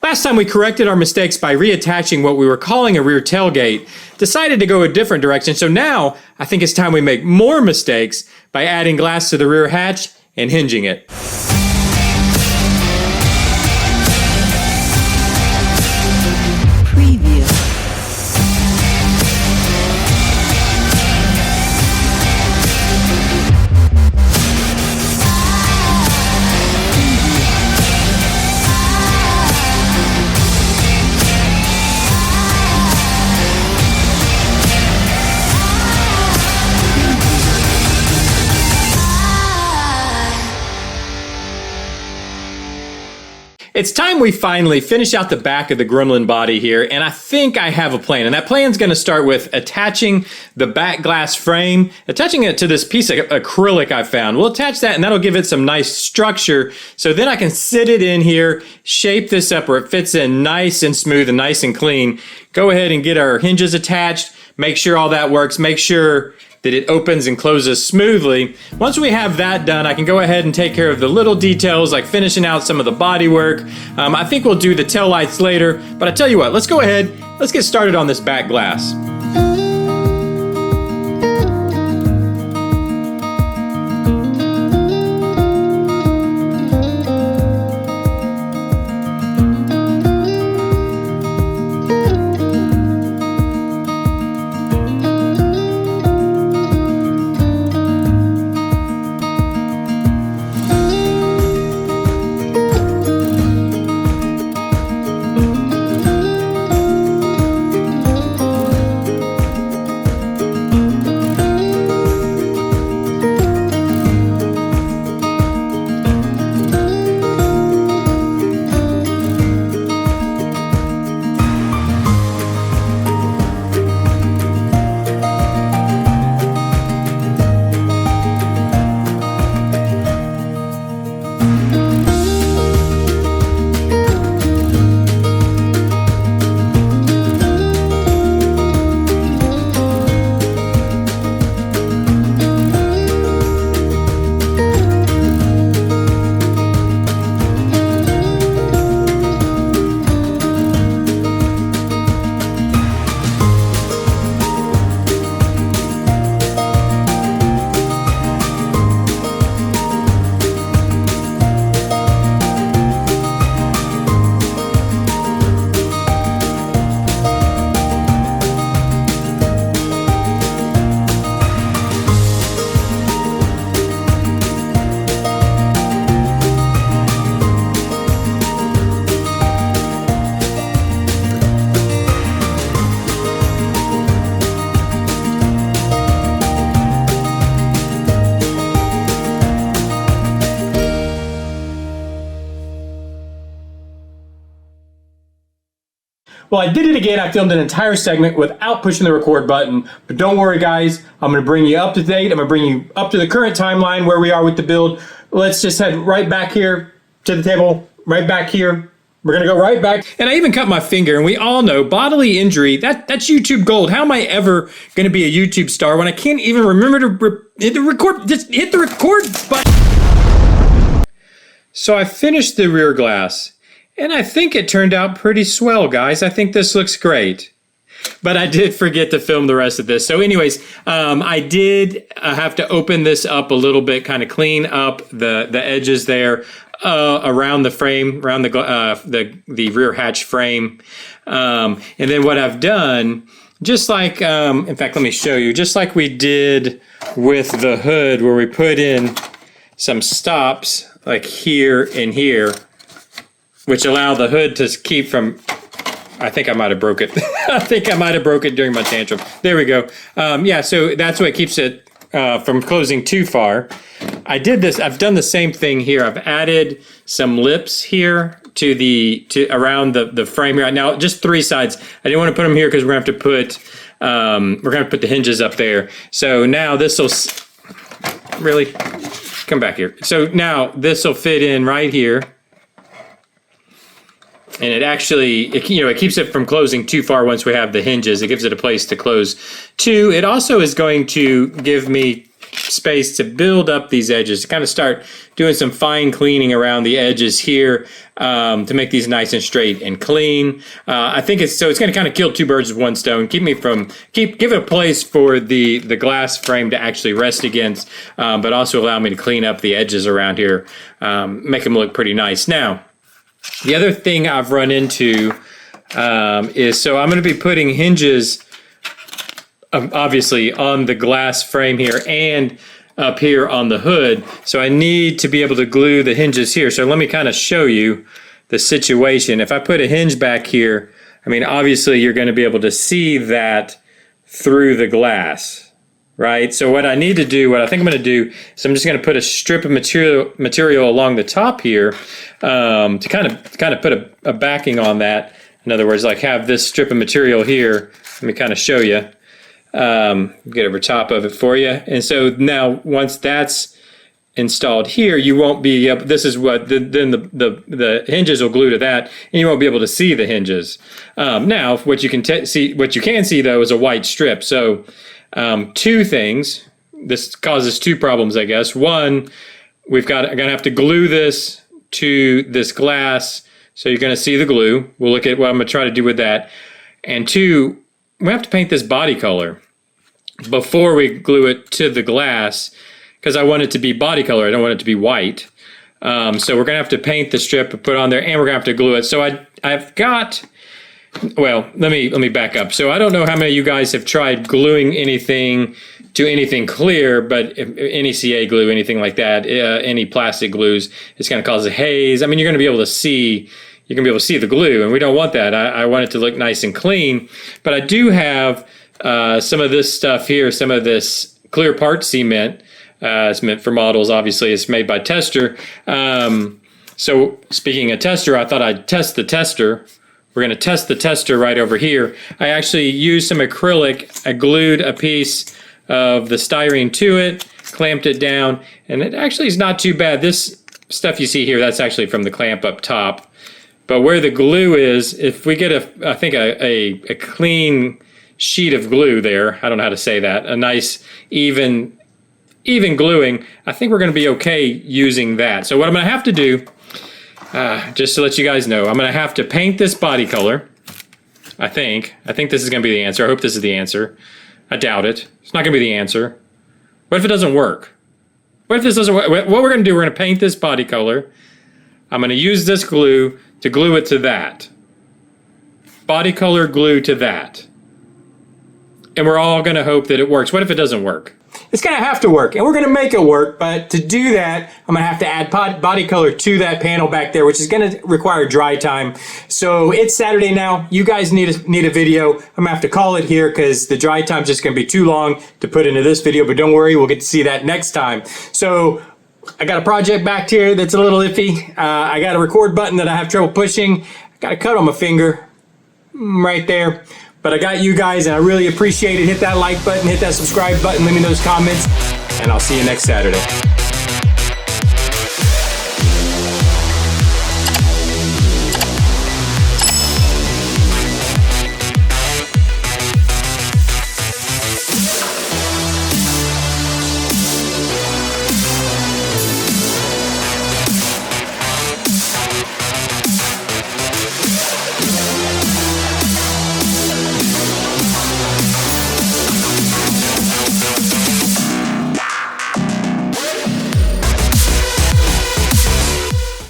Last time we corrected our mistakes by reattaching what we were calling a rear tailgate, decided to go a different direction, so now I think it's time we make more mistakes by adding glass to the rear hatch and hinging it. It's time we finally finish out the back of the Gremlin body here, and I think I have a plan. And that plan's gonna start with attaching the back glass frame, attaching it to this piece of acrylic I found. We'll attach that and that'll give it some nice structure. So then I can sit it in here, shape this up where it fits in nice and smooth and nice and clean. Go ahead and get our hinges attached, make sure all that works, make sure that it opens and closes smoothly. Once we have that done, I can go ahead and take care of the little details like finishing out some of the body work. I think we'll do the tail lights later, but I tell you what, let's go ahead, let's get started on this back glass. Well, I did it again. I filmed an entire segment without pushing the record button. But don't worry, guys. I'm going to bring you up to date. I'm going to bring you up to the current timeline where we are with the build. Let's just head right back here to the table, right back here. We're going to go right back. And I even cut my finger. And we all know bodily injury, that's YouTube gold. How am I ever going to be a YouTube star when I can't even remember to hit the record? Just hit the record button. So I finished the rear glass. And I think it turned out pretty swell, guys. I think this looks great. But I did forget to film the rest of this. So anyways, I did have to open this up a little bit, kind of clean up the edges there around the frame, around the rear hatch frame. And then what I've done, just like, in fact, let me show you, just like we did with the hood where we put in some stops like here and here, which allow the hood to keep from, I think I might have broke it. I think I might have broke it during my tantrum. There we go. Yeah, so that's what keeps it from closing too far. I've done the same thing here. I've added some lips here to around the frame here. Now, just three sides. I didn't want to put them here because we're gonna have to put the hinges up there. So now this will really come back here. So now this will fit in right here. And it actually, it keeps it from closing too far once we have the hinges. It gives it a place to close to. It also is going to give me space to build up these edges, to kind of start doing some fine cleaning around the edges here to make these nice and straight and clean. I think it's going to kind of kill two birds with one stone. Give it a place for the glass frame to actually rest against, but also allow me to clean up the edges around here, make them look pretty nice. Now, the other thing I've run into is, so I'm going to be putting hinges obviously on the glass frame here and up here on the hood. So I need to be able to glue the hinges here. So let me kind of show you the situation. If I put a hinge back here, I mean, obviously you're going to be able to see that through the glass, right? So what I need to do, what I think I'm going to do, is I'm just going to put a strip of material along the top here to kind of put a backing on that. In other words, like have this strip of material here. Let me kind of show you. Get over top of it for you. And so now once that's installed here, you won't be able, this is what, then the hinges will glue to that, and you won't be able to see the hinges. Now, what you can see though is a white strip. So two things, this causes two problems, I guess. One, I'm gonna have to glue this to this glass, so you're gonna see the glue. We'll look at what I'm gonna try to do with that. And two, we have to paint this body color before we glue it to the glass, because I want it to be body color. I don't want it to be white. So we're gonna have to paint the strip and put on there, and we're gonna have to glue it. So I've got, well, let me back up. So I don't know how many of you guys have tried gluing anything to anything clear, but NECA glue, anything like that, any plastic glues, it's gonna cause a haze. I mean, you're gonna be able to see the glue, and we don't want that. I want it to look nice and clean. But I do have some of this stuff here, some of this clear part cement. It's meant for models, obviously. It's made by Tester. So speaking of Tester, I thought I'd test the Tester. We're going to test the Tester right over here. I actually used some acrylic. I glued a piece of the styrene to it, clamped it down, and it actually is not too bad. This stuff you see here, that's actually from the clamp up top. But where the glue is, if we get a clean sheet of glue there, I don't know how to say that, a nice even gluing, I think we're going to be okay using that. So what I'm going to have to do, just to let you guys know, I'm going to have to paint this body color. I think this is going to be the answer. I hope this is the answer. I doubt it. It's not going to be the answer. What if it doesn't work? What if this doesn't work? What we're going to do, we're going to paint this body color. I'm going to use this glue to glue it to that. Body color glue to that. And we're all going to hope that it works. What if it doesn't work? It's going to have to work, and we're going to make it work, but to do that, I'm going to have to add body color to that panel back there, which is going to require dry time. So it's Saturday now. You guys need a video. I'm going to have to call it here because the dry time is just going to be too long to put into this video, but don't worry, we'll get to see that next time. So I got a project back here that's a little iffy. I got a record button that I have trouble pushing. I got a cut on my finger right there. But I got you guys, and I really appreciate it. Hit that like button, hit that subscribe button, leave me those comments, and I'll see you next Saturday.